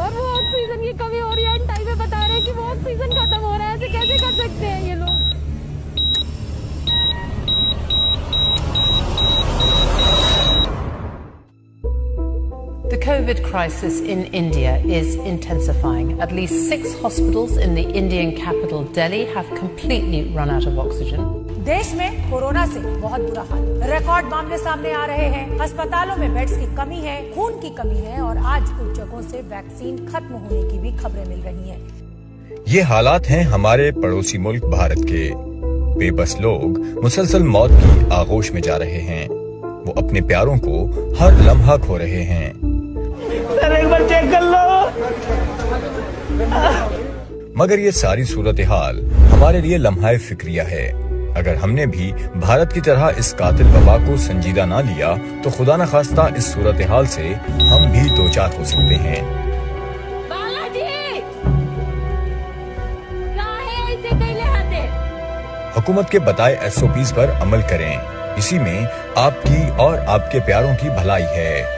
और वो ऑक्सीजन की कमी हो रही है, टाइम पे बता रहे हैं कि वो ऑक्सीजन खत्म हो रहा है, ऐसे कैसे कर सकते हैं ये लोग। The COVID crisis in India is intensifying. At least 6 hospitals in the Indian capital Delhi have completely run out of oxygen. देश में कोरोना से बहुत बुरा हाल, रिकॉर्ड मामले सामने आ रहे हैं। अस्पतालों में बेड्स की कमी है, खून की कमी है और आज कुछ जगहों से वैक्सीन खत्म होने की भी खबरें मिल रही हैं। ये हालात हैं हमारे पड़ोसी मुल्क भारत के। बेबस लोग मुसलसल मौत की आगोश में जा रहे हैं। वो अपने प्यारों को हर लम्हा खो रहे हैं। सर एक बार चेक कर लो। मगर ये सारी सूरत हाल हमारे लिए लम्हाए फिक्रिया है। अगर हमने भी भारत की तरह इस कातिल वबा को संजीदा ना लिया तो खुदा न खास्ता इस सूरत हाल से हम भी दो चार हो सकते हैं। हुकूमत के बताए SOPs पर अमल करें। इसी में आपकी और आपके प्यारों की भलाई है।